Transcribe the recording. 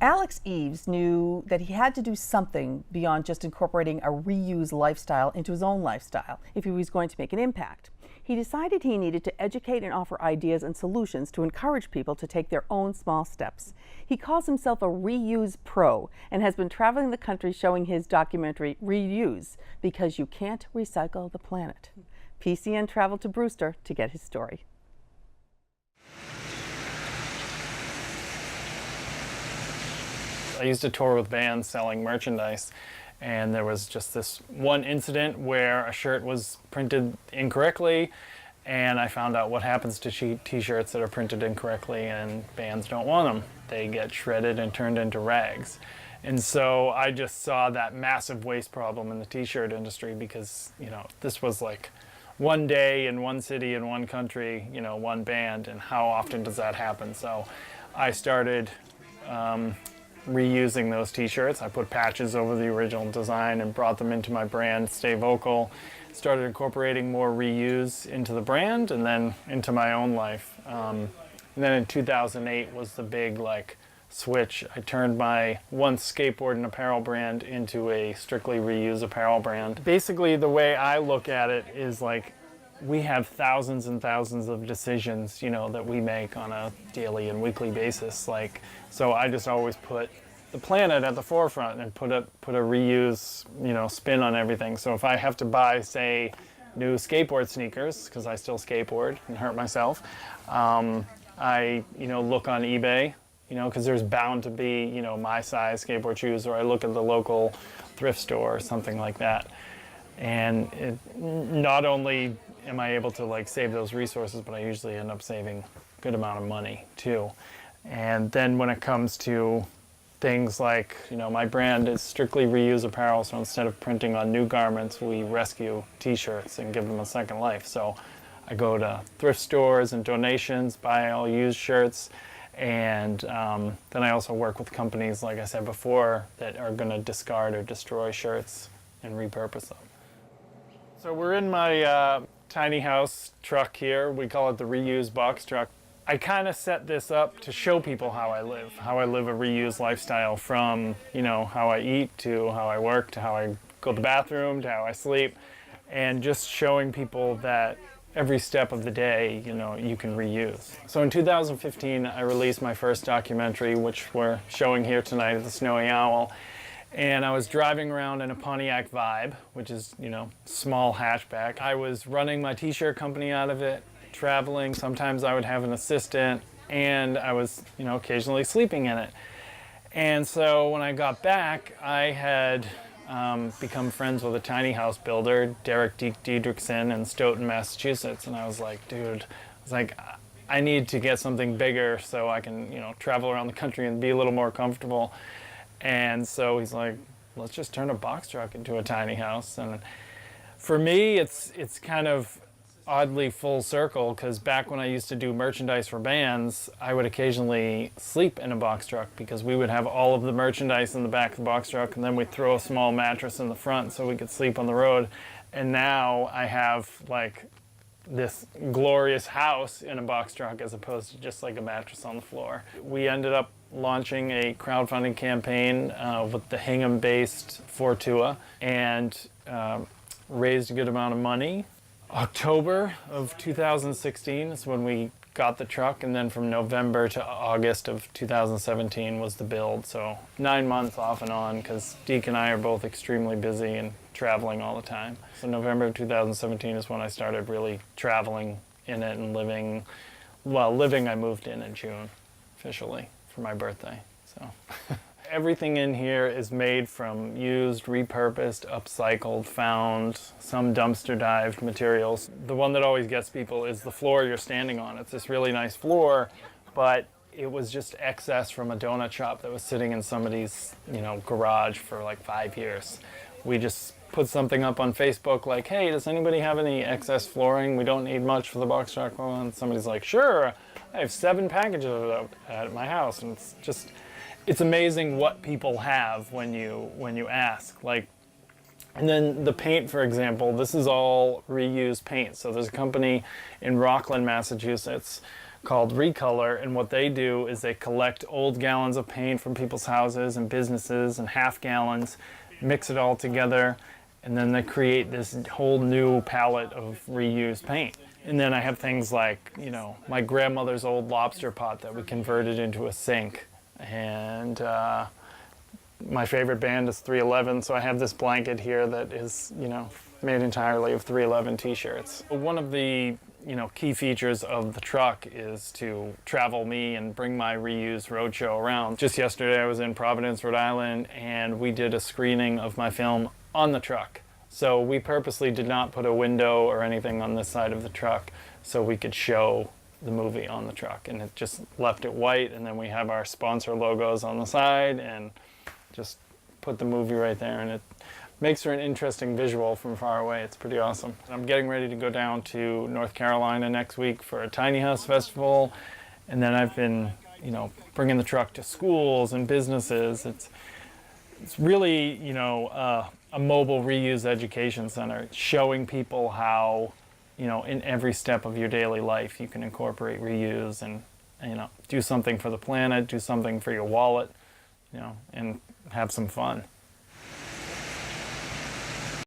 Alex Eaves knew that he had to do something beyond just incorporating a reuse lifestyle into his own lifestyle if he was going to make an impact. He decided he needed to educate and offer ideas and solutions to encourage people to take their own small steps. He calls himself a reuse pro and has been traveling the country showing his documentary Reuse, because you can't recycle the planet. PCN traveled to Brewster to get his story. I used to tour with bands selling merchandise, and there was just this one incident where a shirt was printed incorrectly, and I found out what happens to t-shirts that are printed incorrectly and bands don't want them. They get shredded and turned into rags. And so I just saw that massive waste problem in the t-shirt industry because, you know, this was like one day in one city in one country, you know, one band, and how often does that happen? So I started reusing those t-shirts. I put patches over the original design and brought them into my brand, Stay Vocal. Started incorporating more reuse into the brand and then into my own life. And then in 2008 was the big switch. I turned my once skateboard and apparel brand into a strictly reuse apparel brand. Basically, the way I look at it is we have thousands and thousands of decisions, you know, that we make on a daily and weekly basis. So I just always put the planet at the forefront and put a reuse, you know, spin on everything. So if I have to buy, say, new skateboard sneakers, because I still skateboard and hurt myself, I, you know, look on eBay, you know, because there's bound to be, you know, my size skateboard shoes, or I look at the local thrift store or something like that. And not only am I able to save those resources, but I usually end up saving a good amount of money too. And then when it comes to things like, you know, my brand is strictly reuse apparel, so instead of printing on new garments, we rescue t-shirts and give them a second life. So I go to thrift stores and donations, buy all used shirts, and then I also work with companies, like I said before, that are going to discard or destroy shirts and repurpose them. So we're in my tiny house truck here. We call it the reuse box truck. I kind of set this up to show people how I live a reuse lifestyle, from, you know, how I eat to how I work to how I go to the bathroom to how I sleep, and just showing people that every step of the day, you know, you can reuse. So in 2015, I released my first documentary, which we're showing here tonight at the Snowy Owl. And I was driving around in a Pontiac Vibe, which is, you know, small hatchback. I was running my t-shirt company out of it, traveling. Sometimes I would have an assistant, and I was, you know, occasionally sleeping in it. And so when I got back, I had become friends with a tiny house builder, Derek Diedrichsen, in Stoughton, Massachusetts. And I was like, dude, I need to get something bigger so I can, you know, travel around the country and be a little more comfortable. And so he's like, let's just turn a box truck into a tiny house. And for me, it's kind of oddly full circle, because back when I used to do merchandise for bands, I would occasionally sleep in a box truck, because we would have all of the merchandise in the back of the box truck, and then we'd throw a small mattress in the front so we could sleep on the road. And now I have this glorious house in a box truck as opposed to just a mattress on the floor. We ended up launching a crowdfunding campaign with the Hingham-based Fortua, and raised a good amount of money. October of 2016 is when we got the truck, and then from November to August of 2017 was the build. So 9 months off and on, because Deke and I are both extremely busy and traveling all the time. So November of 2017 is when I started really traveling in it and living. Well, living I moved in June, officially, for my birthday. So everything in here is made from used, repurposed, upcycled, found, some dumpster dived materials. The one that always gets people is the floor you're standing on. It's this really nice floor, but it was just excess from a donut shop that was sitting in somebody's, you know, garage for 5 years. We just put something up on Facebook like, hey, does anybody have any excess flooring? We don't need much for the box truck. And somebody's like, sure, I have 7 packages of it at my house. And it's just, it's amazing what people have when you ask. And then the paint, for example, this is all reused paint. So there's a company in Rockland, Massachusetts called Recolor, and what they do is they collect old gallons of paint from people's houses and businesses and half gallons, mix it all together, and then they create this whole new palette of reused paint. And then I have things like, you know, my grandmother's old lobster pot that we converted into a sink. And my favorite band is 311, so I have this blanket here that is, you know, made entirely of 311 t-shirts. One of the, you know, key features of the truck is to travel me and bring my reused roadshow around. Just yesterday I was in Providence, Rhode Island, and we did a screening of my film on the truck. So we purposely did not put a window or anything on this side of the truck so we could show the movie on the truck, and it just left it white, and then we have our sponsor logos on the side and just put the movie right there, and it makes for an interesting visual from far away. It's pretty awesome. I'm getting ready to go down to North Carolina next week for a tiny house festival, and then I've been, you know, bringing the truck to schools and businesses. It's really, you know, a mobile reuse education center, showing people how, you know, in every step of your daily life you can incorporate reuse and, you know, do something for the planet, do something for your wallet, you know, and have some fun.